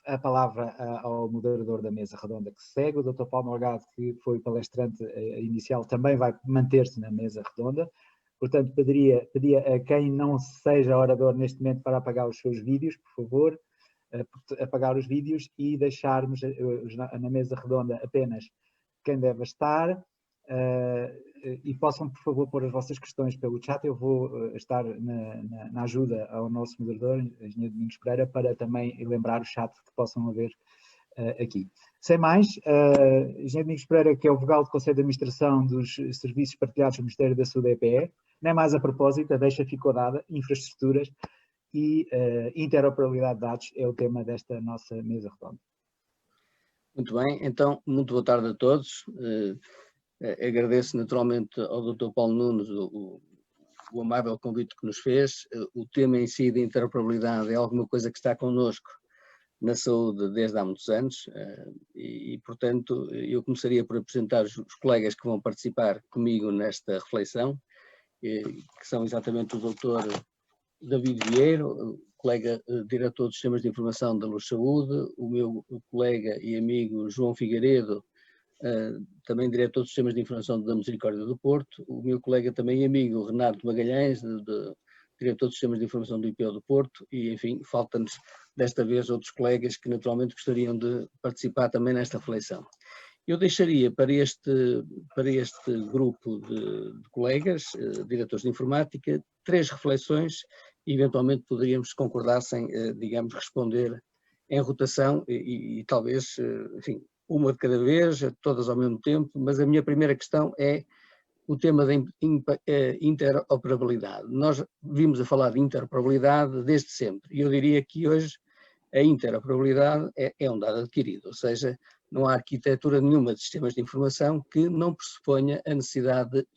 a palavra ao moderador da mesa redonda que segue. O Dr. Paulo Morgado, que foi palestrante inicial, também vai manter-se na mesa redonda. Portanto, pedia a quem não seja orador neste momento para apagar os seus vídeos, por favor, apagar os vídeos e deixarmos na mesa redonda apenas quem deve estar. E possam, por favor, pôr as vossas questões pelo chat. Eu vou estar na ajuda ao nosso moderador, Engenheiro Domingos Pereira, para também lembrar o chat que possam haver aqui. Sem mais, Engenheiro Domingos Pereira, que é o vogal do Conselho de Administração dos Serviços Partilhados do Ministério da Saúde EPE, nem mais a propósito, a deixa ficou dada, infraestruturas e interoperabilidade de dados é o tema desta nossa mesa redonda. Muito bem, então, muito boa tarde a todos. Agradeço naturalmente ao Dr. Paulo Nunes o amável convite que nos fez. O tema em si da interoperabilidade é alguma coisa que está connosco na saúde desde há muitos anos e, portanto, eu começaria por apresentar os colegas que vão participar comigo nesta reflexão, que são exatamente o Dr. David Vieiro, colega diretor dos Sistemas de Informação da Luz Saúde, o meu colega e amigo João Figueiredo, também diretor dos Sistemas de Informação da Misericórdia do Porto, o meu colega também e amigo Renato Magalhães, diretor dos Sistemas de Informação do IPO do Porto, e enfim, faltam-nos desta vez outros colegas que naturalmente gostariam de participar também nesta reflexão. Eu deixaria para este grupo de colegas, diretores de informática, 3 reflexões e eventualmente poderíamos, se concordassem, digamos, responder em rotação e talvez, enfim, uma de cada vez, todas ao mesmo tempo, mas a minha primeira questão é o tema da interoperabilidade. Nós vimos a falar de interoperabilidade desde sempre e eu diria que hoje a interoperabilidade é um dado adquirido, ou seja, não há arquitetura nenhuma de sistemas de informação que não pressuponha a necessidade de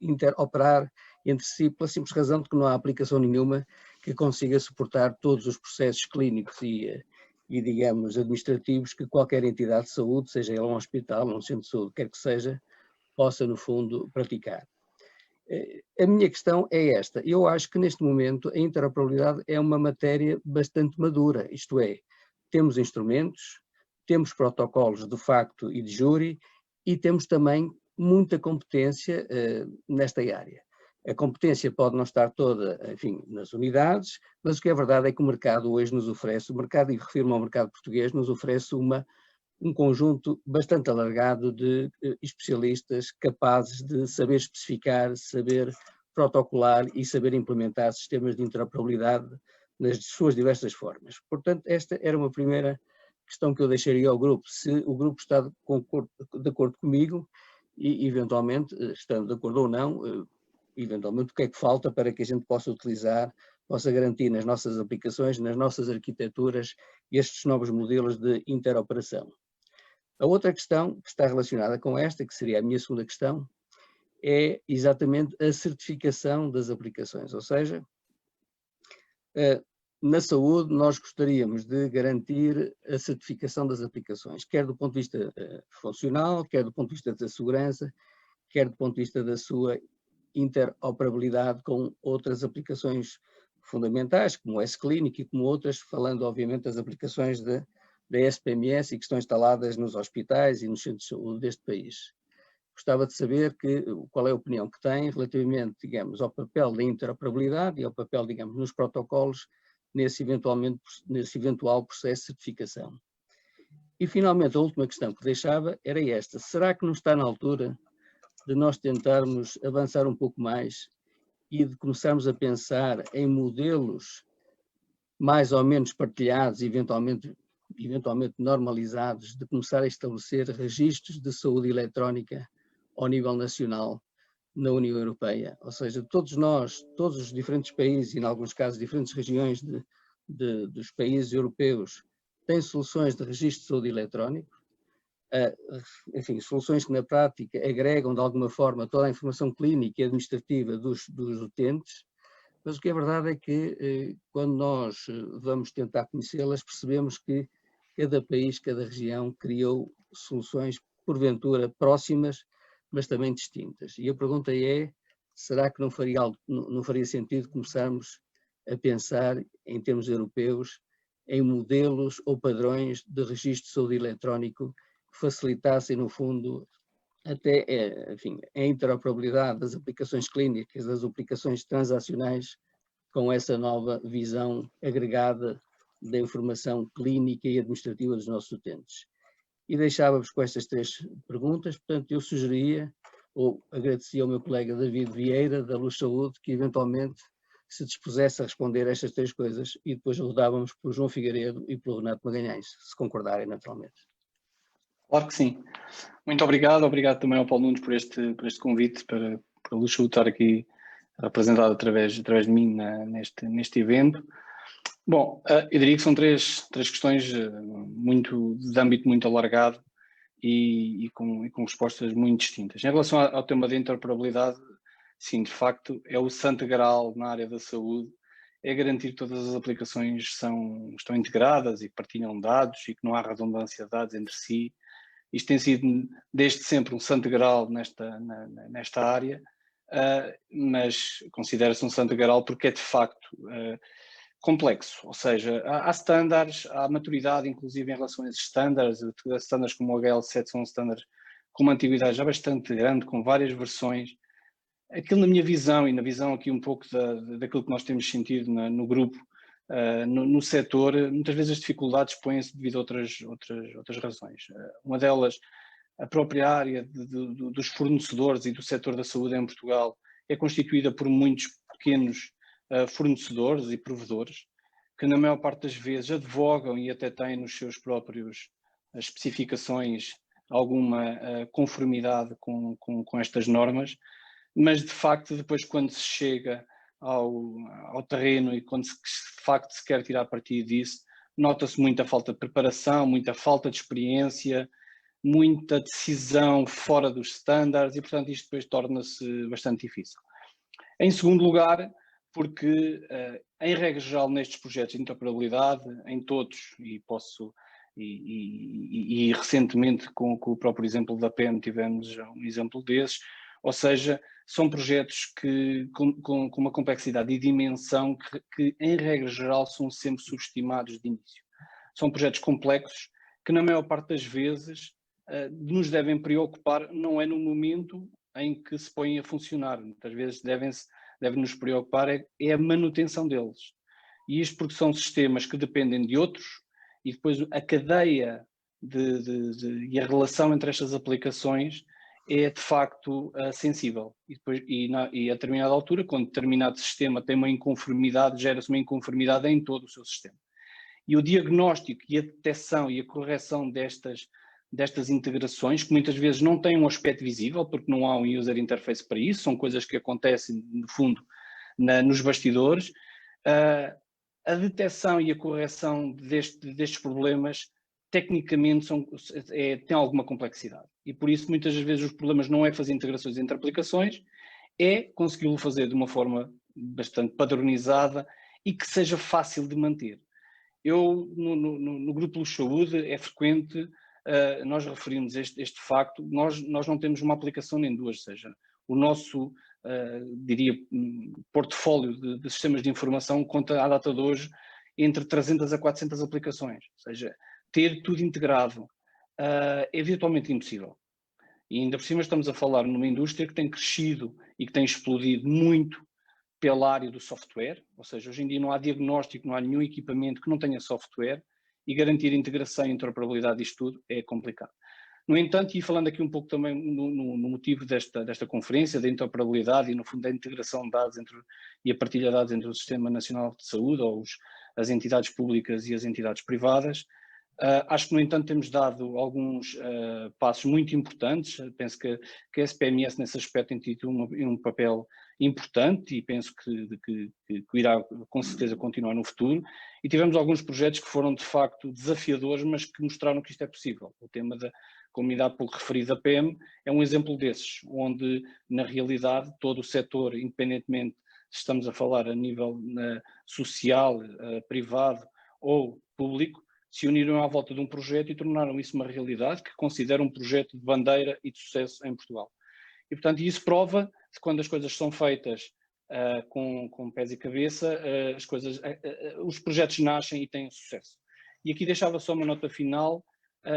interoperar entre si, pela simples razão de que não há aplicação nenhuma que consiga suportar todos os processos clínicos e digamos, administrativos que qualquer entidade de saúde, seja ele um hospital, um centro de saúde, quer que seja, possa, no fundo, praticar. A minha questão é esta. Eu acho que, neste momento, a interoperabilidade é uma matéria bastante madura, isto é, temos instrumentos, temos protocolos de facto e de jure e temos também muita competência nesta área. A competência pode não estar toda, enfim, nas unidades, mas o que é verdade é que o mercado hoje nos oferece, o mercado, e refiro-me ao mercado português, nos oferece um conjunto bastante alargado de especialistas capazes de saber especificar, saber protocolar e saber implementar sistemas de interoperabilidade nas suas diversas formas. Portanto, esta era uma primeira questão que eu deixaria ao grupo, se o grupo está de acordo comigo e, eventualmente, estando de acordo ou não, eventualmente o que é que falta para que a gente possa utilizar, possa garantir nas nossas aplicações, nas nossas arquiteturas, estes novos modelos de interoperação. A outra questão que está relacionada com esta, que seria a minha segunda questão, é exatamente a certificação das aplicações, ou seja, na saúde nós gostaríamos de garantir a certificação das aplicações, quer do ponto de vista funcional, quer do ponto de vista da segurança, quer do ponto de vista da sua interoperabilidade com outras aplicações fundamentais, como o S-Clinic e como outras, falando obviamente das aplicações da SPMS e que estão instaladas nos hospitais e nos centros de saúde deste país. Gostava de saber qual é a opinião que tem relativamente, digamos, ao papel da interoperabilidade e ao papel, digamos, nos protocolos nesse eventual processo de certificação. E finalmente a última questão que deixava era esta: será que não está na altura de nós tentarmos avançar um pouco mais e de começarmos a pensar em modelos mais ou menos partilhados, eventualmente normalizados, de começar a estabelecer registros de saúde eletrónica ao nível nacional na União Europeia? Ou seja, todos nós, todos os diferentes países e, em alguns casos, diferentes regiões dos países europeus têm soluções de registro de saúde eletrónico, enfim, soluções que na prática agregam de alguma forma toda a informação clínica e administrativa dos utentes, mas o que é verdade é que quando nós vamos tentar conhecê-las, percebemos que cada país, cada região criou soluções porventura próximas, mas também distintas. E a pergunta é, será que não faria sentido começarmos a pensar em termos europeus em modelos ou padrões de registro de saúde eletrónico que facilitassem, no fundo, até, enfim, a interoperabilidade das aplicações clínicas, das aplicações transacionais, com essa nova visão agregada da informação clínica e administrativa dos nossos utentes. E deixava-vos com estas 3 perguntas, portanto, eu sugeria, ou agradecia ao meu colega David Vieira, da Luz Saúde, que eventualmente se dispusesse a responder a estas 3 coisas, e depois rodávamos pelo João Figueiredo e pelo Renato Magalhães, se concordarem, naturalmente. Claro que sim. Muito obrigado. Obrigado também ao Paulo Nunes por este convite, para a Luz Saúde estar aqui representado através de mim neste evento. Bom, eu diria que são três questões de âmbito muito alargado e com respostas muito distintas. Em relação ao tema da interoperabilidade, sim, de facto, é o santo graal na área da saúde, é garantir que todas as aplicações estão integradas e partilham dados e que não há redundância de dados entre si. Isto tem sido desde sempre um santo graal nesta área, mas considera-se um santo graal porque é de facto complexo, ou seja, há standards, há maturidade inclusive em relação a esses standards como o HL7 são standards com uma antiguidade já bastante grande, com várias versões. Aquilo na minha visão e na visão aqui um pouco daquilo que nós temos sentido no grupo, no setor, muitas vezes as dificuldades põem-se devido a outras razões. Uma delas, a própria área dos fornecedores e do setor da saúde em Portugal é constituída por muitos pequenos fornecedores e provedores que na maior parte das vezes advogam e até têm nos seus próprios especificações alguma conformidade com estas normas, mas de facto depois quando se chega ao terreno e quando de facto se quer tirar partido disso, nota-se muita falta de preparação, muita falta de experiência, muita decisão fora dos standards e portanto isto depois torna-se bastante difícil. Em segundo lugar, porque em regra geral nestes projetos de interoperabilidade, em todos, e recentemente com o próprio exemplo da PEN tivemos um exemplo desses, ou seja, são projetos com uma complexidade e dimensão que em regra geral são sempre subestimados de início. São projetos complexos que na maior parte das vezes nos devem preocupar, não é no momento em que se põem a funcionar, muitas vezes deve-nos preocupar é a manutenção deles. E isto porque são sistemas que dependem de outros e depois a cadeia e a relação entre estas aplicações é de facto sensível. E a determinada altura, quando determinado sistema tem uma inconformidade, gera-se uma inconformidade em todo o seu sistema. E o diagnóstico e a detecção e a correção destas integrações, que muitas vezes não têm um aspecto visível, porque não há um user interface para isso, são coisas que acontecem, no fundo, nos bastidores. A detecção e a correção destes problemas, tecnicamente, tem alguma complexidade. E por isso, muitas vezes, os problemas não é fazer integrações entre aplicações, é consegui-lo fazer de uma forma bastante padronizada e que seja fácil de manter. Eu, no grupo Luz Saúde, é frequente nós referimos este facto, nós não temos uma aplicação nem duas, ou seja, o nosso, diria, portfólio de sistemas de informação conta à data de hoje entre 300 a 400 aplicações, ou seja, ter tudo integrado é virtualmente impossível. E ainda por cima estamos a falar numa indústria que tem crescido e que tem explodido muito pela área do software, ou seja, hoje em dia não há diagnóstico, não há nenhum equipamento que não tenha software e garantir a integração e interoperabilidade disto tudo é complicado. No entanto, e falando aqui um pouco também no motivo desta conferência, da interoperabilidade e no fundo da integração de dados e a partilha de dados entre o Sistema Nacional de Saúde ou as entidades públicas e as entidades privadas, acho que, no entanto, temos dado alguns passos muito importantes. Penso que a SPMS, nesse aspecto, tem tido um papel importante e penso que irá, com certeza, continuar no futuro. E tivemos alguns projetos que foram, de facto, desafiadores, mas que mostraram que isto é possível. O tema da comunidade pouco referida PM é um exemplo desses, onde, na realidade, todo o setor, independentemente se estamos a falar a nível social, privado ou público, se uniram à volta de um projeto e tornaram isso uma realidade que considero um projeto de bandeira e de sucesso em Portugal. E, portanto, isso prova que quando as coisas são feitas com pés e cabeça, os projetos nascem e têm sucesso. E aqui deixava só uma nota final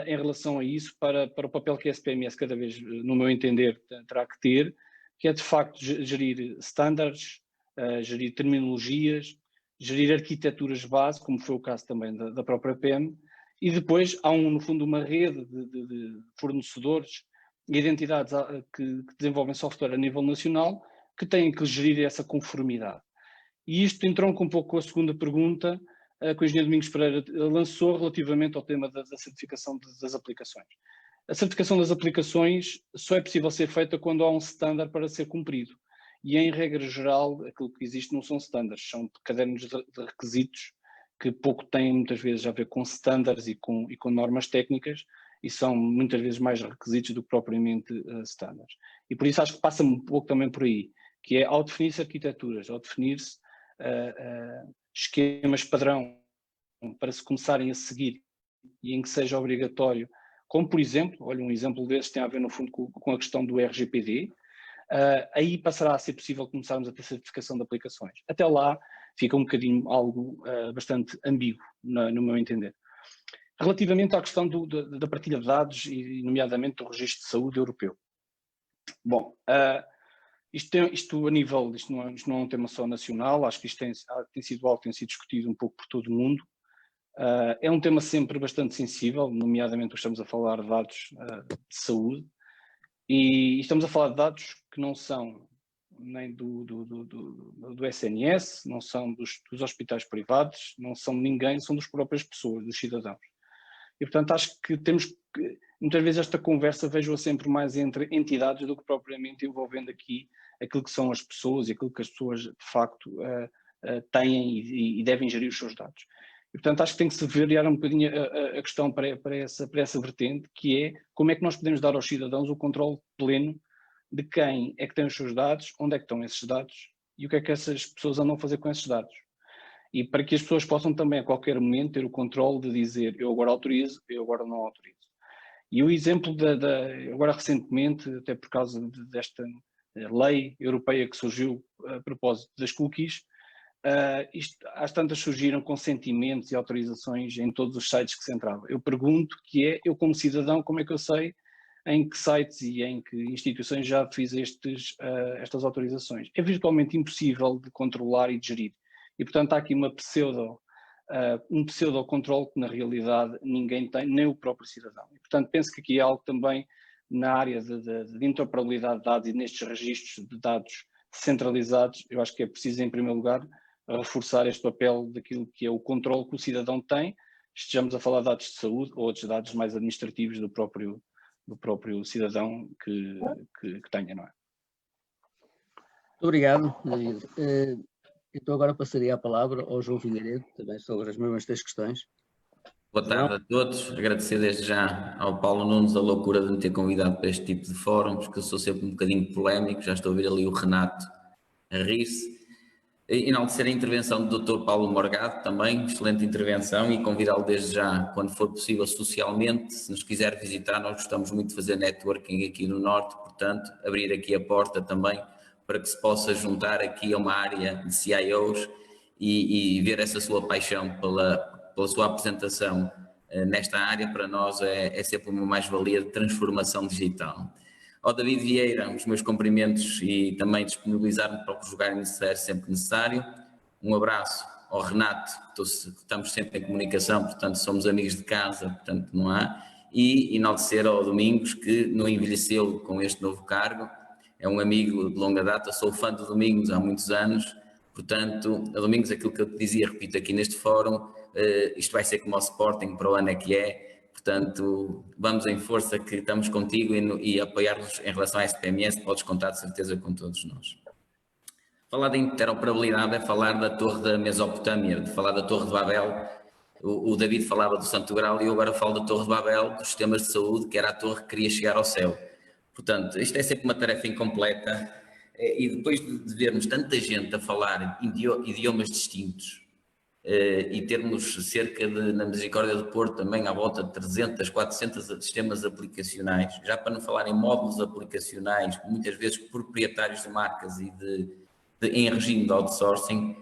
em relação a isso, para o papel que a SPMS cada vez, no meu entender, terá que ter, que é de facto gerir standards, gerir terminologias, gerir arquiteturas base, como foi o caso também da própria PEM, e depois há no fundo uma rede de fornecedores e de entidades que desenvolvem software a nível nacional que têm que gerir essa conformidade. E isto entronca um pouco com a segunda pergunta que o engenheiro Domingos Pereira lançou relativamente ao tema da certificação das aplicações. A certificação das aplicações só é possível ser feita quando há um standard para ser cumprido. E, em regra geral, aquilo que existe não são standards, são cadernos de requisitos que pouco têm, muitas vezes, a ver com standards e com normas técnicas, e são, muitas vezes, mais requisitos do que propriamente standards. E, por isso, acho que passa um pouco também por aí, que é, ao definir-se arquiteturas, ao definir-se esquemas padrão para se começarem a seguir e em que seja obrigatório, como por exemplo, olha, um exemplo desses tem a ver no fundo com a questão do RGPD, aí passará a ser possível começarmos a ter certificação de aplicações. Até lá fica um bocadinho algo bastante ambíguo, no meu entender. Relativamente à questão da partilha de dados e nomeadamente do registro de saúde europeu. Bom, isto a nível, isto não é um tema só nacional, acho que isto tem sido algo que tem sido discutido um pouco por todo o mundo. É um tema sempre bastante sensível, nomeadamente estamos a falar de dados de saúde, e estamos a falar de dados que não são nem do SNS, não são dos hospitais privados, não são de ninguém, são das próprias pessoas, dos cidadãos. E portanto acho que temos que, muitas vezes esta conversa vejo-a sempre mais entre entidades do que propriamente envolvendo aqui aquilo que são as pessoas e aquilo que as pessoas de facto têm e devem gerir os seus dados. E, portanto, acho que tem que se variar um bocadinho a questão para essa vertente, que é como é que nós podemos dar aos cidadãos o controle pleno de quem é que tem os seus dados, onde é que estão esses dados e o que é que essas pessoas andam a fazer com esses dados. E para que as pessoas possam também a qualquer momento ter o controle de dizer eu agora autorizo, eu agora não autorizo. E o exemplo agora recentemente, até por causa desta lei europeia que surgiu a propósito das cookies, às tantas surgiram consentimentos e autorizações em todos os sites que se entrava. Eu pergunto que é, eu como cidadão, como é que eu sei em que sites e em que instituições já fiz estas autorizações? É virtualmente impossível de controlar e de gerir. E portanto há aqui um pseudo-controle que na realidade ninguém tem, nem o próprio cidadão. E portanto penso que aqui é algo também na área de interoperabilidade de dados e nestes registros de dados centralizados, eu acho que é preciso em primeiro lugar reforçar este papel daquilo que é o controle que o cidadão tem, estejamos a falar de dados de saúde ou outros dados mais administrativos do próprio cidadão que tenha, não é? Muito obrigado, David. Então agora passaria a palavra ao João Figueiredo, também sobre as mesmas 3 questões. Boa tarde a todos, agradecer desde já ao Paulo Nunes a loucura de me ter convidado para este tipo de fóruns, porque eu sou sempre um bocadinho polémico, já estou a ver ali o Renato a rir-se. Enaltecer a intervenção do Dr. Paulo Morgado também, excelente intervenção, e convidá-lo desde já, quando for possível socialmente, se nos quiser visitar, nós gostamos muito de fazer networking aqui no Norte, portanto, abrir aqui a porta também para que se possa juntar aqui a uma área de CIOs e ver essa sua paixão pela sua apresentação nesta área, para nós é sempre uma mais-valia de transformação digital. Ao David Vieira, os meus cumprimentos e também disponibilizar-me para o julgar necessário, sempre necessário. Um abraço ao Renato, estamos sempre em comunicação, portanto somos amigos de casa, portanto não há. E enaltecer ao Domingos, que não envelheceu com este novo cargo, é um amigo de longa data, sou fã do Domingos há muitos anos, portanto, a Domingos, aquilo que eu te dizia, repito aqui neste fórum, isto vai ser como o Sporting, para o ano é que é. Portanto, vamos em força, que estamos contigo e apoiar-nos em relação à SPMS, podes contar de certeza com todos nós. Falar de interoperabilidade é falar da Torre da Mesopotâmia, de falar da Torre de Babel. O David falava do Santo Grau e eu agora falo da Torre de Babel, dos sistemas de saúde, que era a torre que queria chegar ao céu. Portanto, isto é sempre uma tarefa incompleta, e depois de vermos tanta gente a falar idiomas distintos, e termos cerca de, na Misericórdia do Porto, também à volta de 300, 400 sistemas aplicacionais, já para não falar em módulos aplicacionais, muitas vezes proprietários de marcas e em regime de outsourcing,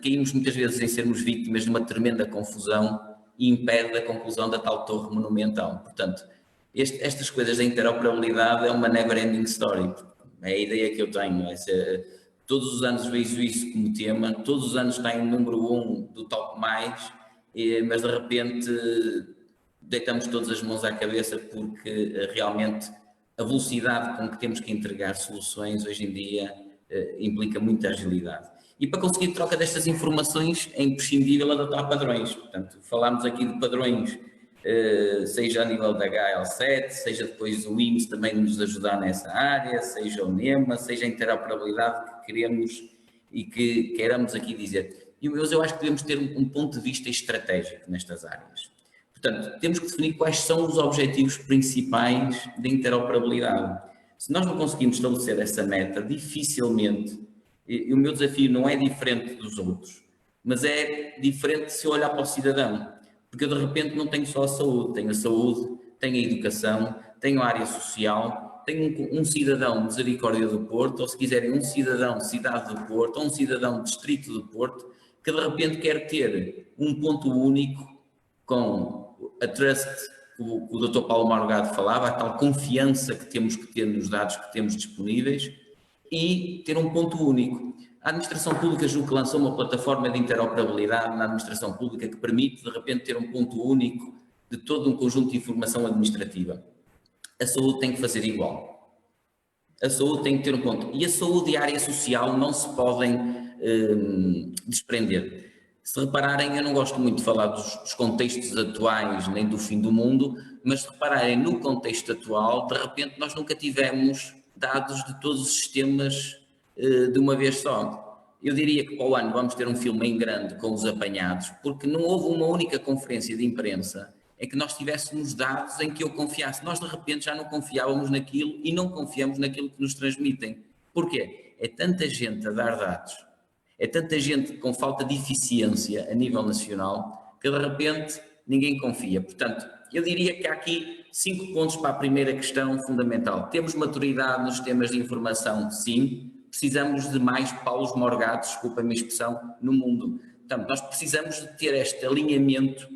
caímos muitas vezes em sermos vítimas de uma tremenda confusão e impede a conclusão da tal torre monumental. Portanto, estas coisas da interoperabilidade é uma never-ending story. É a ideia que eu tenho. Todos os anos vejo isso como tema, todos os anos está em número 1 do top mais, mas de repente deitamos todas as mãos à cabeça porque realmente a velocidade com que temos que entregar soluções hoje em dia implica muita agilidade. E para conseguir troca destas informações é imprescindível adotar padrões. Portanto, falámos aqui de padrões, seja a nível da HL7, seja depois o IMS também nos ajudar nessa área, seja o NEMA, seja a interoperabilidade que queremos e que queiramos aqui dizer. Mas eu acho que devemos ter um ponto de vista estratégico nestas áreas. Portanto, temos que definir quais são os objetivos principais da interoperabilidade. Se nós não conseguimos estabelecer essa meta, dificilmente, e o meu desafio não é diferente dos outros, mas é diferente se eu olhar para o cidadão. Porque eu de repente não tenho só a saúde, tenho a educação, tenho a área social, tenho um cidadão Misericórdia do Porto, ou se quiserem um cidadão Cidade do Porto, ou um cidadão Distrito do Porto, que de repente quer ter um ponto único com a trust que o Dr. Paulo Morgado falava, a tal confiança que temos que ter nos dados que temos disponíveis e ter um ponto único. A administração pública julgo que lançou uma plataforma de interoperabilidade na administração pública que permite de repente ter um ponto único de todo um conjunto de informação administrativa. A saúde tem que fazer igual. A saúde tem que ter um ponto. E a saúde e a área social não se podem desprender. Se repararem, eu não gosto muito de falar dos contextos atuais nem do fim do mundo, mas se repararem no contexto atual, de repente nós nunca tivemos dados de todos os sistemas de uma vez só. Eu diria que para o ano vamos ter um filme em grande com os apanhados, porque não houve uma única conferência de imprensa em que nós tivéssemos dados em que eu confiasse. Nós de repente já não confiávamos naquilo e não confiamos naquilo que nos transmitem. Porquê? É tanta gente a dar dados, é tanta gente com falta de eficiência a nível nacional que de repente ninguém confia. Portanto, eu diria que há aqui 5 pontos para a primeira questão fundamental. Temos maturidade nos sistemas de informação? Sim. Precisamos de mais Paulos Morgados, desculpa a minha expressão, no mundo. Portanto, nós precisamos de ter este alinhamento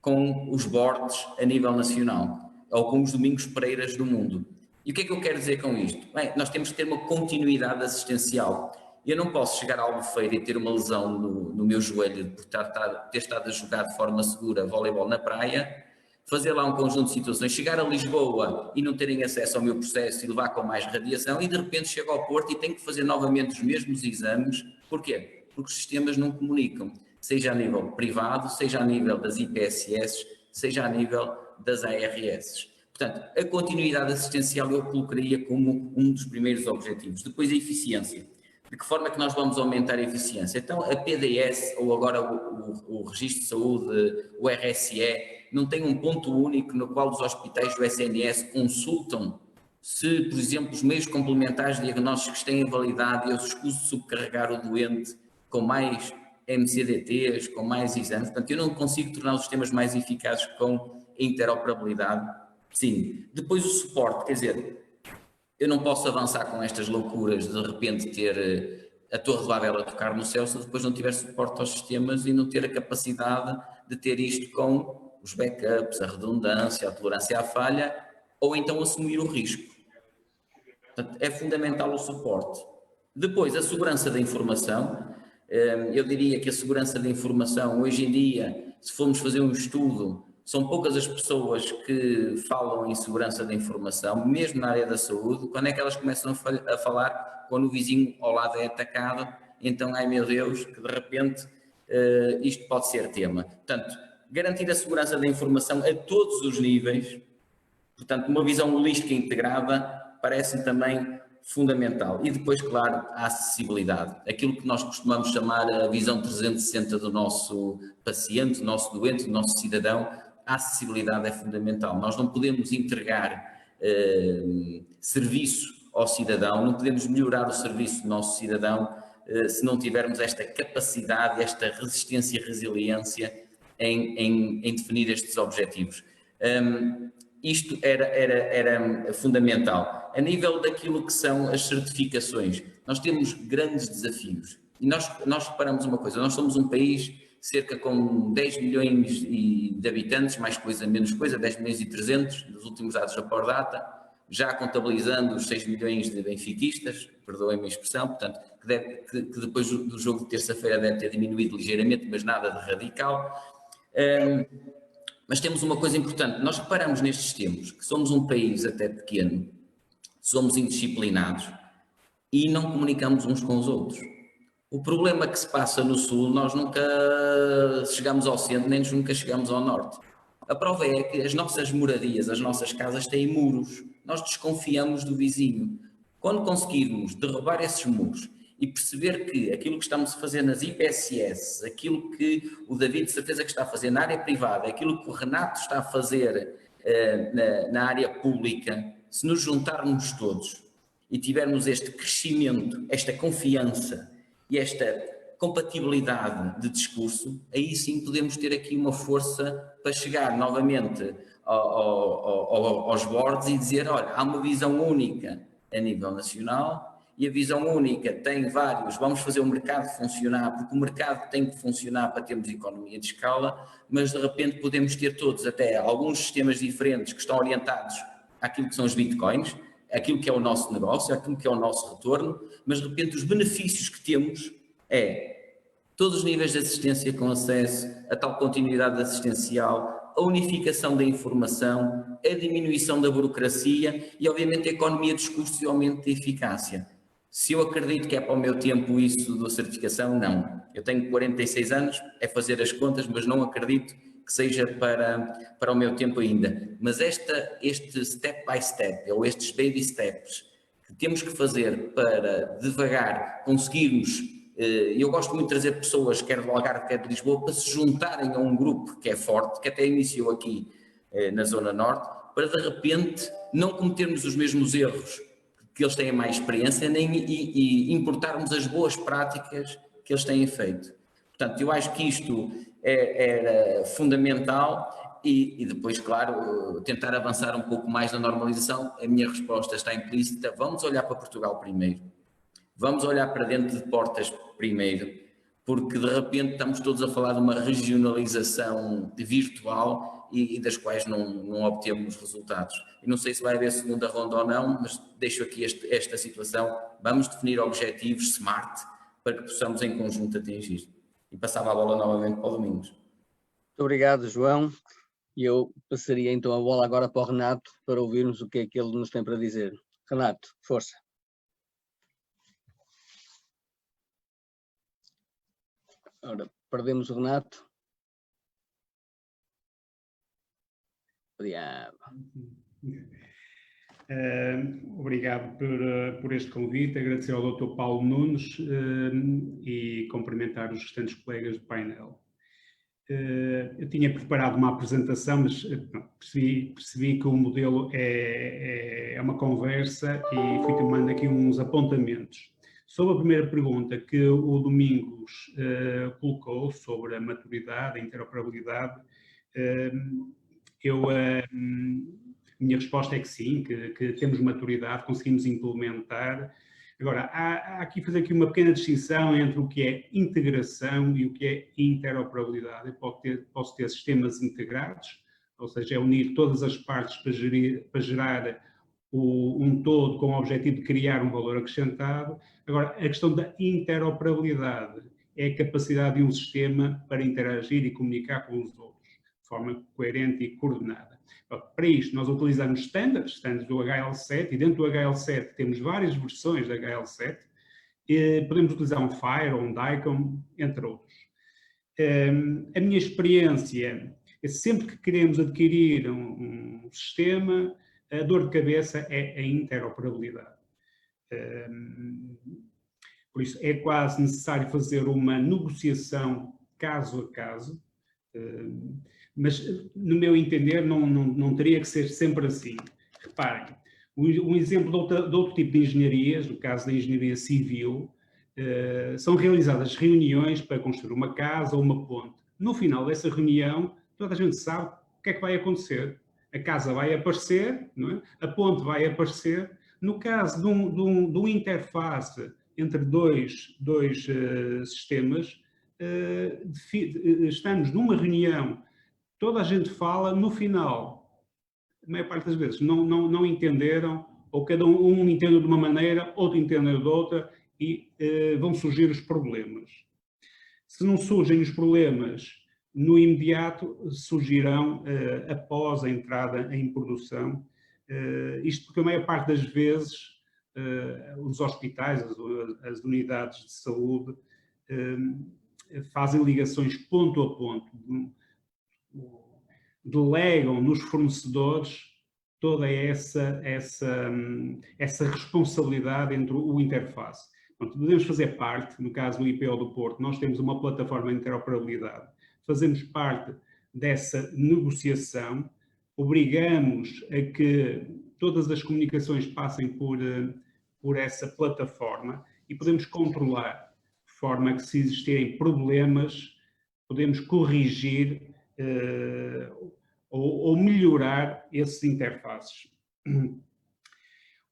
com os boards a nível nacional, ou com os Domingos Pereiras do mundo. E o que é que eu quero dizer com isto? Bem, nós temos que ter uma continuidade assistencial. Eu não posso chegar a Albufeira e ter uma lesão no meu joelho por ter estado a jogar de forma segura voleibol na praia, fazer lá um conjunto de situações, chegar a Lisboa e não terem acesso ao meu processo e levar com mais radiação e de repente chego ao Porto e tenho que fazer novamente os mesmos exames. Porquê? Porque os sistemas não comunicam, seja a nível privado, seja a nível das IPSS, seja a nível das ARS. Portanto, a continuidade assistencial eu colocaria como um dos primeiros objetivos. Depois a eficiência. De que forma é que nós vamos aumentar a eficiência? Então, a PDS, ou agora o Registro de Saúde, o RSE, não tem um ponto único no qual os hospitais do SNS consultam se, por exemplo, os meios complementares diagnósticos têm validade e eu escuso de subcarregar o doente com mais MCDTs, com mais exames. Portanto, eu não consigo tornar os sistemas mais eficazes com interoperabilidade. Sim. Depois o suporte, quer dizer, eu não posso avançar com estas loucuras de repente ter a Torre de Babel a tocar no céu se depois não tiver suporte aos sistemas e não ter a capacidade de ter isto com os backups, a redundância, a tolerância à falha, ou então assumir o risco. Portanto, é fundamental o suporte. Depois, a segurança da informação. Eu diria que a segurança da informação, hoje em dia, se formos fazer um estudo, são poucas as pessoas que falam em segurança da informação, mesmo na área da saúde. Quando é que elas começam a falar quando o vizinho ao lado é atacado? Então, ai meu Deus, que de repente isto pode ser tema. Portanto, garantir a segurança da informação a todos os níveis, portanto, uma visão holística integrada, parece-me também fundamental. E depois, claro, a acessibilidade. Aquilo que nós costumamos chamar a visão 360 do nosso paciente, do nosso doente, do nosso cidadão. A acessibilidade é fundamental. Nós não podemos entregar serviço ao cidadão, não podemos melhorar o serviço do nosso cidadão se não tivermos esta capacidade, esta resistência e resiliência em definir estes objetivos. Isto era fundamental. A nível daquilo que são as certificações, nós temos grandes desafios. E nós reparamos uma coisa, nós somos um país cerca com 10 milhões de habitantes, mais coisa, menos coisa, 10 milhões e 300 nos últimos dados da Pordata, já contabilizando os 6 milhões de benfiquistas, perdoem-me a expressão, portanto, que depois do jogo de terça-feira deve ter diminuído ligeiramente, mas nada de radical. Mas temos uma coisa importante, nós reparamos nestes tempos que somos um país até pequeno, somos indisciplinados e não comunicamos uns com os outros. O problema que se passa no Sul, nós nunca chegamos ao centro, nem nunca chegamos ao norte. A prova é que as nossas moradias, as nossas casas têm muros. Nós desconfiamos do vizinho. Quando conseguirmos derrubar esses muros e perceber que aquilo que estamos a fazer nas IPSS, aquilo que o David de certeza que está a fazer na área privada, aquilo que o Renato está a fazer na área pública, se nos juntarmos todos e tivermos este crescimento, esta confiança e esta compatibilidade de discurso, aí sim podemos ter aqui uma força para chegar novamente aos bordes e dizer, olha, há uma visão única a nível nacional e a visão única tem vários, vamos fazer o mercado funcionar, porque o mercado tem que funcionar para termos economia de escala, mas de repente podemos ter todos até alguns sistemas diferentes que estão orientados àquilo que são os bitcoins, aquilo que é o nosso negócio, aquilo que é o nosso retorno, mas de repente os benefícios que temos todos os níveis de assistência com acesso, a tal continuidade assistencial, a unificação da informação, a diminuição da burocracia e obviamente a economia dos custos e o aumento da eficácia. Se eu acredito que é para o meu tempo isso da certificação, não. Eu tenho 46 anos, é fazer as contas, mas não acredito que seja para o meu tempo ainda. Mas este step by step, ou estes baby steps, que temos que fazer para devagar conseguirmos, eu gosto muito de trazer pessoas, quer do Algarve, quer de Lisboa, para se juntarem a um grupo que é forte, que até iniciou aqui na Zona Norte, para de repente não cometermos os mesmos erros que eles têm mais experiência, e importarmos as boas práticas que eles têm feito. Portanto, eu acho que isto era fundamental e depois, claro, tentar avançar um pouco mais na normalização. A minha resposta está implícita, vamos olhar para Portugal primeiro, vamos olhar para dentro de portas primeiro, porque de repente estamos todos a falar de uma regionalização virtual e das quais não obtemos resultados. E não sei se vai haver segunda ronda ou não, mas deixo aqui esta situação, vamos definir objetivos SMART para que possamos em conjunto atingir. E passava a bola novamente para o Domingos. Muito obrigado, João. E eu passaria então a bola agora para o Renato para ouvirmos o que é que ele nos tem para dizer. Renato, força. Ora, perdemos o Renato. Obrigado por este convite, agradecer ao Dr. Paulo Nunes e cumprimentar os restantes colegas do painel. Eu tinha preparado uma apresentação, mas percebi que o modelo é uma conversa e fui tomando aqui uns apontamentos. Sobre a primeira pergunta que o Domingos colocou sobre a maturidade, a interoperabilidade, minha resposta é que sim, que temos maturidade, conseguimos implementar. Agora, há aqui fazer aqui uma pequena distinção entre o que é integração e o que é interoperabilidade. Eu posso ter sistemas integrados, ou seja, é unir todas as partes para gerar um todo com o objetivo de criar um valor acrescentado. Agora, a questão da interoperabilidade é a capacidade de um sistema para interagir e comunicar com os outros de forma coerente e coordenada. Para isto, nós utilizamos standards do HL7, e dentro do HL7 temos várias versões do HL7, e podemos utilizar um FHIR ou um DICOM, entre outros. A minha experiência é sempre que queremos adquirir um sistema, a dor de cabeça é a interoperabilidade. Por isso, é quase necessário fazer uma negociação caso a caso, mas, no meu entender, não teria que ser sempre assim. Reparem, um exemplo de outro tipo de engenharias, no caso da engenharia civil, são realizadas reuniões para construir uma casa ou uma ponte. No final dessa reunião, toda a gente sabe o que é que vai acontecer. A casa vai aparecer, não é? A ponte vai aparecer. No caso de uma interface entre dois sistemas, estamos numa reunião, toda a gente fala, no final, a maior parte das vezes, não entenderam, ou cada um entende de uma maneira, outro entende de outra, e vão surgir os problemas. Se não surgem os problemas no imediato, surgirão após a entrada em produção. Isto porque a maior parte das vezes os hospitais, as unidades de saúde, fazem ligações ponto a ponto, delegam nos fornecedores toda essa responsabilidade entre o interface. Portanto, podemos fazer parte, no caso do IPO do Porto, nós temos uma plataforma de interoperabilidade, fazemos parte dessa negociação, obrigamos a que todas as comunicações passem por essa plataforma e podemos controlar, de forma que se existirem problemas, podemos corrigir ou melhorar esses interfaces.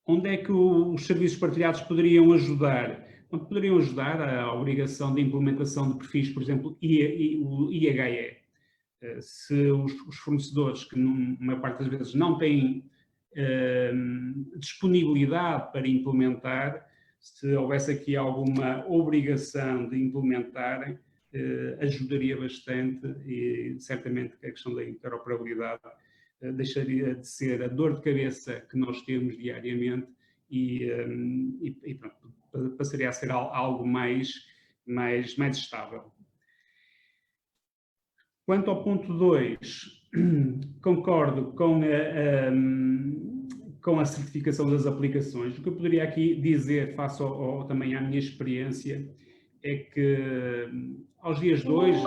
Onde é que os serviços partilhados poderiam ajudar? Poderiam ajudar a obrigação de implementação de perfis, por exemplo, o IHE. Se os fornecedores, que na maior parte das vezes não têm disponibilidade para implementar, se houvesse aqui alguma obrigação de implementarem, ajudaria bastante e certamente que a questão da interoperabilidade deixaria de ser a dor de cabeça que nós temos diariamente e pronto, passaria a ser algo mais estável. Quanto ao ponto 2, concordo com a certificação das aplicações. O que eu poderia aqui dizer, face também à minha experiência, é que aos dias de hoje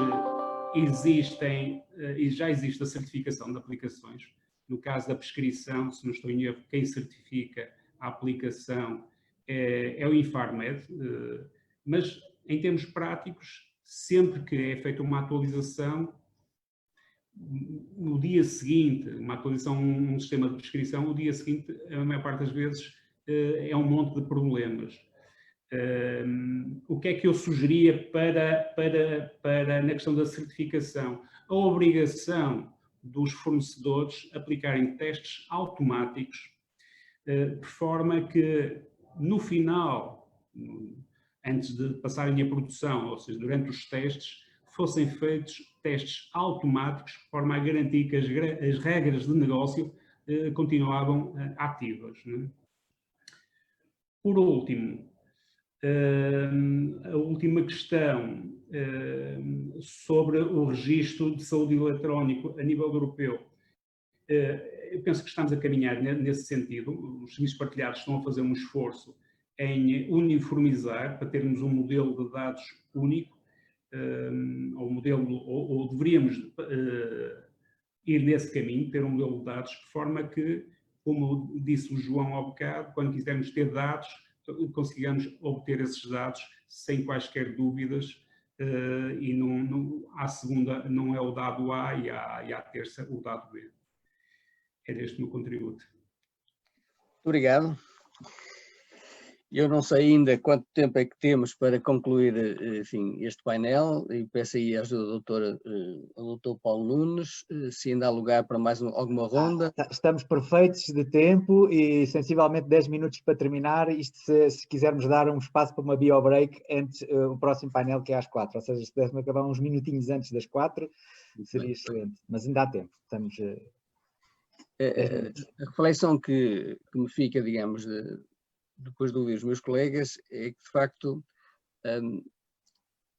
já existe a certificação de aplicações. No caso da prescrição, se não estou em erro, quem certifica a aplicação é o Infarmed, mas em termos práticos, sempre que é feita uma atualização, no dia seguinte, uma atualização, um sistema de prescrição, o dia seguinte, a maior parte das vezes, é um monte de problemas. O que é que eu sugeria na questão da certificação? A obrigação dos fornecedores aplicarem testes automáticos, de forma que, no final, antes de passarem a produção, ou seja, durante os testes, fossem feitos testes automáticos, de forma a garantir que as regras de negócio continuavam ativas. Né? Por último, a última questão sobre o registro de saúde eletrónico a nível europeu. Eu penso que estamos a caminhar nesse sentido. Os serviços partilhados estão a fazer um esforço em uniformizar, para termos um modelo de dados único, ou deveríamos ir nesse caminho, ter um modelo de dados, de forma que, como disse o João há bocado, quando quisermos ter dados, consigamos obter esses dados sem quaisquer dúvidas, e à segunda não é o dado A e à terça o dado B. Era este o meu contributo. Obrigado. Eu não sei ainda quanto tempo é que temos para concluir, enfim, este painel, e peço aí a ajuda do Dr. Paulo Nunes, se ainda há lugar para mais alguma ronda. Estamos perfeitos de tempo e sensivelmente 10 minutos para terminar, isto se quisermos dar um espaço para uma bio-break antes o próximo painel, que é às 4, ou seja, se pudéssemos acabar uns minutinhos antes das 4, seria excelente, mas ainda há tempo, estamos... A reflexão que me fica, digamos, depois de ouvir os meus colegas, é que, de facto,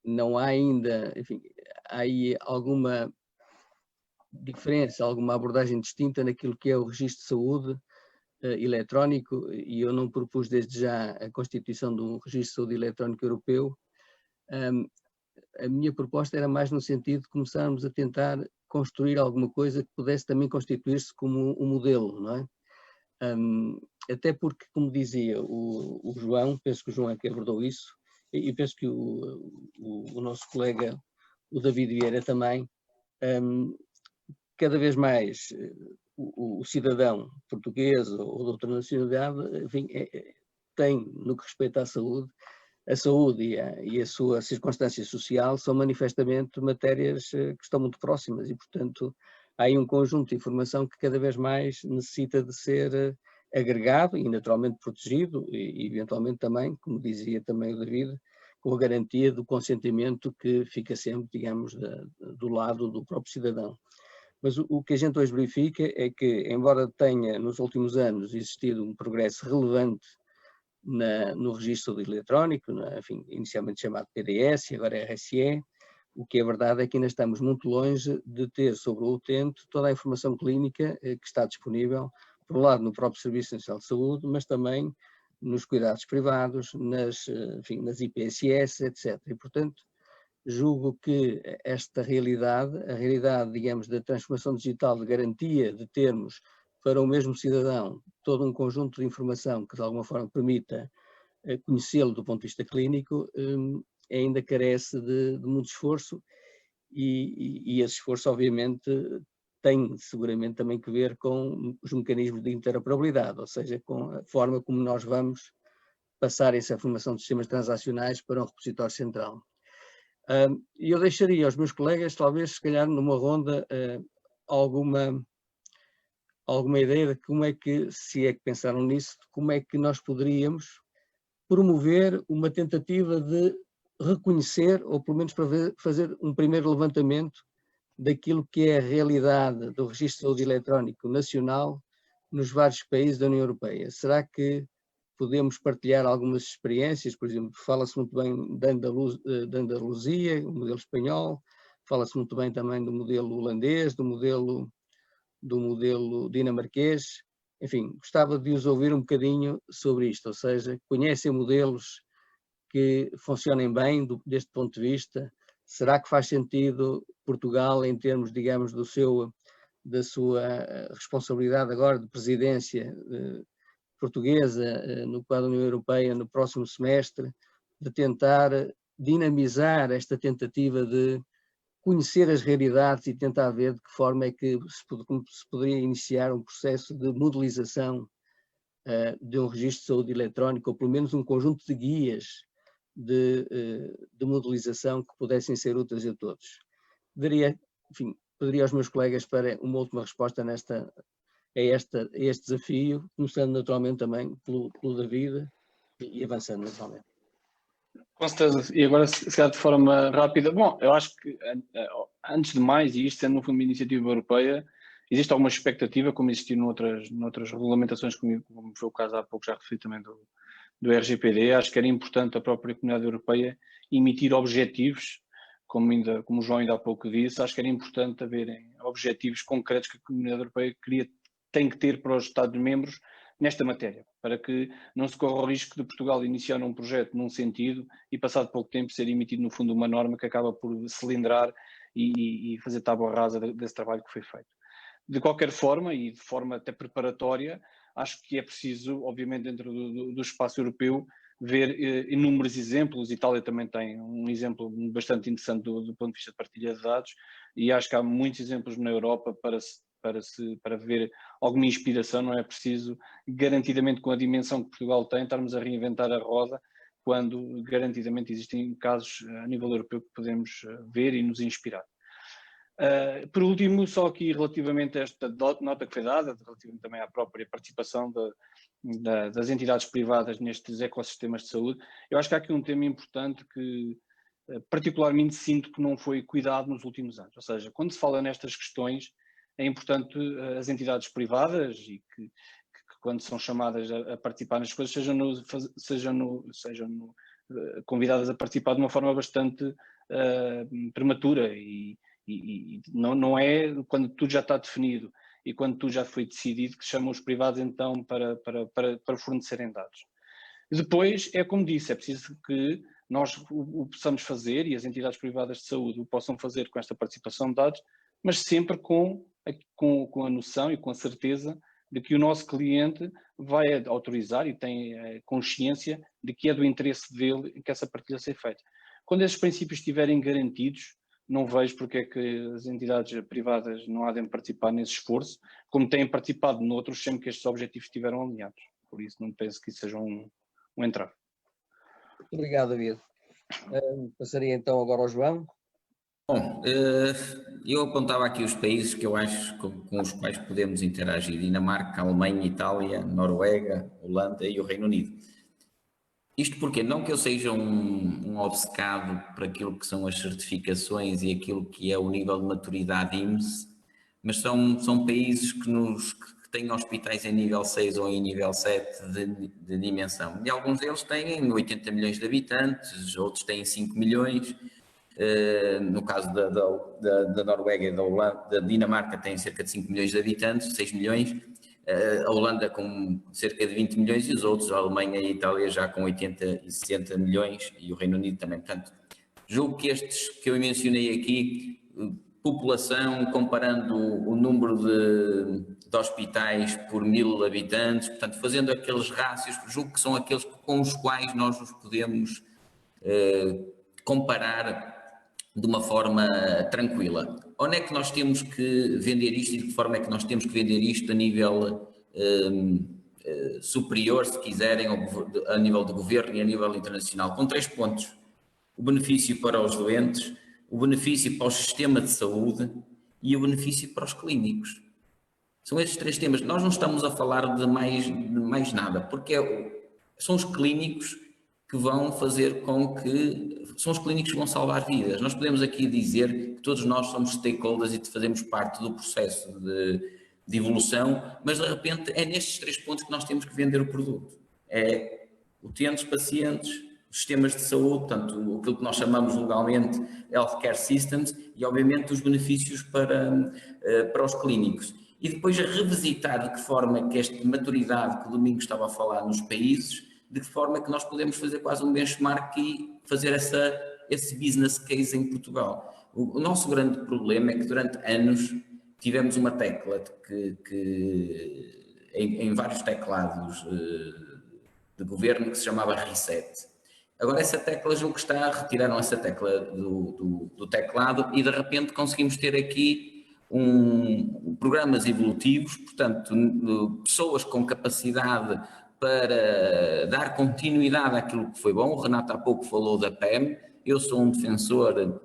não há ainda, enfim, há aí alguma diferença, alguma abordagem distinta naquilo que é o registro de saúde eletrónico, e eu não propus desde já a constituição de um registro de saúde eletrónico europeu. A minha proposta era mais no sentido de começarmos a tentar construir alguma coisa que pudesse também constituir-se como um modelo, não é? Até porque, como dizia o João, penso que o João é que abordou isso, e penso que o nosso colega, o David Vieira também, cada vez mais o cidadão português ou de outra nacionalidade, enfim, tem, no que respeita à saúde, a saúde e a sua circunstância social são manifestamente matérias que estão muito próximas e, portanto, há aí um conjunto de informação que cada vez mais necessita de ser agregado e naturalmente protegido e eventualmente também, como dizia também o David, com a garantia do consentimento que fica sempre, digamos, do lado do próprio cidadão. Mas o que a gente hoje verifica é que, embora tenha nos últimos anos existido um progresso relevante no registro eletrónico, enfim, inicialmente chamado PDS, agora é RSE, o que é verdade é que ainda estamos muito longe de ter sobre o utente toda a informação clínica que está disponível, por um lado no próprio Serviço Nacional de Saúde, mas também nos cuidados privados, enfim, nas IPSS, etc. E, portanto, julgo que esta realidade, a realidade, digamos, da transformação digital, de garantia de termos para o mesmo cidadão todo um conjunto de informação que de alguma forma permita conhecê-lo do ponto de vista clínico, ainda carece de muito esforço e esse esforço obviamente tem seguramente também que ver com os mecanismos de interoperabilidade, ou seja, com a forma como nós vamos passar essa informação de sistemas transacionais para um repositório central. E eu deixaria aos meus colegas, talvez, se calhar, numa ronda, alguma ideia de como é que, se é que pensaram nisso, como é que nós poderíamos promover uma tentativa de reconhecer, ou pelo menos para fazer um primeiro levantamento daquilo que é a realidade do Registro de Saúde Eletrónico Nacional nos vários países da União Europeia. Será que podemos partilhar algumas experiências? Por exemplo, fala-se muito bem da Andaluzia, o modelo espanhol, fala-se muito bem também do modelo holandês, do modelo dinamarquês. Enfim, gostava de os ouvir um bocadinho sobre isto, ou seja, conhecem modelos que funcionem bem deste ponto de vista? Será que faz sentido Portugal, em termos, digamos, da sua responsabilidade agora de presidência portuguesa no quadro da União Europeia no próximo semestre, de tentar dinamizar esta tentativa de conhecer as realidades e tentar ver de que forma é que se poderia iniciar um processo de modelização de um registro de saúde eletrónico, ou pelo menos um conjunto de guias de modelização que pudessem ser úteis a todos. Pediria aos meus colegas para uma última resposta a este desafio, começando naturalmente também pelo David e avançando naturalmente. Com certeza, e agora se calhar de forma rápida, bom, eu acho que antes de mais, e isto sendo no fundo uma iniciativa europeia, existe alguma expectativa, como existiu noutras regulamentações, como foi o caso há pouco, já referi também do RGPD, acho que era importante a própria Comunidade Europeia emitir objetivos, como o João ainda há pouco disse, acho que era importante haverem objetivos concretos que a Comunidade Europeia tem que ter para os Estados-membros nesta matéria, para que não se corra o risco de Portugal iniciar um projeto num sentido e passado pouco tempo ser emitido no fundo uma norma que acaba por cilindrar e fazer tábua rasa desse trabalho que foi feito. De qualquer forma, e de forma até preparatória, acho que é preciso, obviamente dentro do espaço europeu, ver inúmeros exemplos. Itália também tem um exemplo bastante interessante do ponto de vista de partilha de dados, e acho que há muitos exemplos na Europa para ver alguma inspiração. Não é preciso, garantidamente com a dimensão que Portugal tem, estarmos a reinventar a roda, quando garantidamente existem casos a nível europeu que podemos ver e nos inspirar. Por último, só aqui relativamente a esta nota que foi dada, relativamente também à própria participação das entidades privadas nestes ecossistemas de saúde, eu acho que há aqui um tema importante que particularmente sinto que não foi cuidado nos últimos anos. Ou seja, quando se fala nestas questões, é importante as entidades privadas e que quando são chamadas a participar nas coisas sejam convidadas a participar de uma forma bastante prematura e não é quando tudo já está definido e quando tudo já foi decidido que chamam os privados então para fornecerem dados. Depois, é como disse, é preciso que nós o possamos fazer e as entidades privadas de saúde o possam fazer com esta participação de dados, mas sempre com a noção e com a certeza de que o nosso cliente vai autorizar e tem consciência de que é do interesse dele que essa partilha seja feita. Quando esses princípios estiverem garantidos, não vejo porque é que as entidades privadas não há de participar nesse esforço, como têm participado noutros sempre que estes objetivos estiveram alinhados. Por isso não penso que isso seja um entrave. Obrigado, David. Passaria então agora ao João. Bom, eu apontava aqui os países que eu acho com os quais podemos interagir: Dinamarca, Alemanha, Itália, Noruega, Holanda e o Reino Unido. Isto porque, não que eu seja um obcecado por aquilo que são as certificações e aquilo que é o nível de maturidade IMSS, mas são países que têm hospitais em nível 6 ou em nível 7 de dimensão. E alguns deles têm 80 milhões de habitantes, outros têm 5 milhões. No caso da Noruega e da Dinamarca tem cerca de 5 milhões de habitantes, 6 milhões. A Holanda com cerca de 20 milhões e os outros, a Alemanha e a Itália já com 80 e 60 milhões e o Reino Unido também. Portanto, julgo que estes que eu mencionei aqui, população, comparando o número de hospitais por 1000 habitantes, portanto, fazendo aqueles rácios, julgo que são aqueles com os quais nós nos podemos comparar de uma forma tranquila. Onde é que nós temos que vender isto e de que forma é que nós temos que vender isto a nível superior, se quiserem, a nível do governo e a nível internacional? Com 3 pontos: o benefício para os doentes, o benefício para o sistema de saúde e o benefício para os clínicos. São estes 3 temas. Nós não estamos a falar de mais nada, porque são os clínicos que vão fazer com que... São os clínicos que vão salvar vidas. Nós podemos aqui dizer que todos nós somos stakeholders e fazemos parte do processo de evolução, mas de repente é nestes 3 pontos que nós temos que vender o produto. É utentes, pacientes, sistemas de saúde, portanto, aquilo que nós chamamos legalmente healthcare systems, e obviamente os benefícios para os clínicos. E depois a revisitar de que forma que esta maturidade que o Domingos estava a falar nos países, de que forma que nós podemos fazer quase um benchmark e fazer esse business case em Portugal. O nosso grande problema é que durante anos tivemos uma tecla em vários teclados de governo que se chamava reset. Agora essa tecla, julgo que retiraram essa tecla do teclado e de repente conseguimos ter aqui programas evolutivos, portanto, pessoas com capacidade para dar continuidade àquilo que foi bom. O Renato há pouco falou da PEM, eu sou um defensor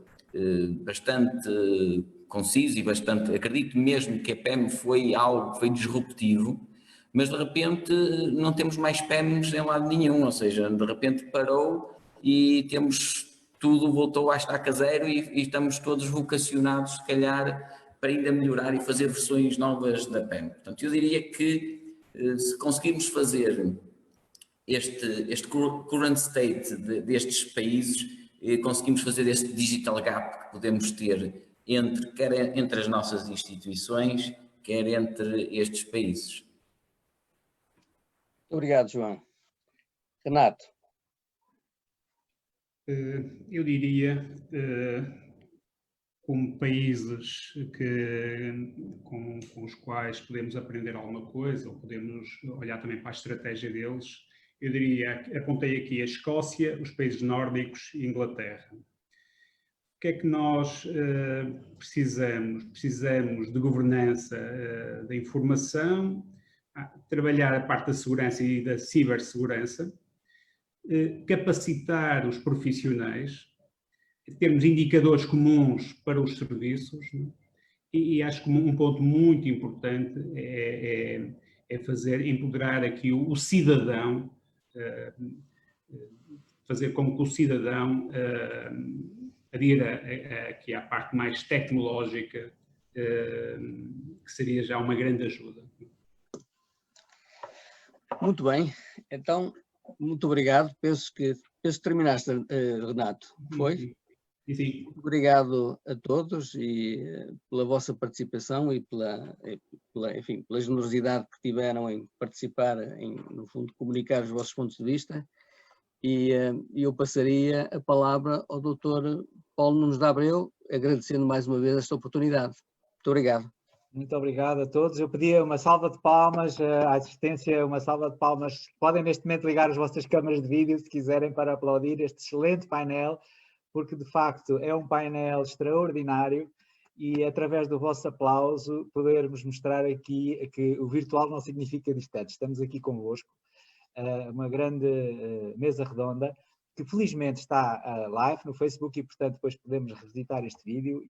bastante conciso e acredito mesmo que a PEM foi algo que foi disruptivo, mas de repente não temos mais PEMs em lado nenhum, ou seja, de repente parou e tudo voltou à estaca zero e estamos todos vocacionados, se calhar, para ainda melhorar e fazer versões novas da PEM. Portanto, eu diria que se conseguirmos fazer este current state destes países, conseguimos fazer este digital gap que podemos ter quer entre as nossas instituições, quer entre estes países. Obrigado, João. Renato. Eu diria, como países com os quais podemos aprender alguma coisa, ou podemos olhar também para a estratégia deles, eu diria, apontei aqui a Escócia, os países nórdicos e a Inglaterra. O que é que nós precisamos? Precisamos de governança da informação, trabalhar a parte da segurança e da cibersegurança, capacitar os profissionais, termos indicadores comuns para os serviços, né? E acho que um ponto muito importante é empoderar aqui o cidadão, fazer com que o cidadão adira aqui à parte mais tecnológica, que seria já uma grande ajuda. Muito bem, então, muito obrigado. Penso que terminaste, Renato, foi? Sim. Muito obrigado a todos e pela vossa participação e pela generosidade que tiveram em participar, no fundo, comunicar os vossos pontos de vista. E eu passaria a palavra ao Dr. Paulo Nunes de Abreu, agradecendo mais uma vez esta oportunidade. Muito obrigado. Muito obrigado a todos. Eu pedia uma salva de palmas à assistência, uma salva de palmas. Podem neste momento ligar as vossas câmaras de vídeo, se quiserem, para aplaudir este excelente painel, porque de facto é um painel extraordinário e através do vosso aplauso podermos mostrar aqui que o virtual não significa distante. Estamos aqui convosco, uma grande mesa redonda que felizmente está live no Facebook e, portanto, depois podemos revisitar este vídeo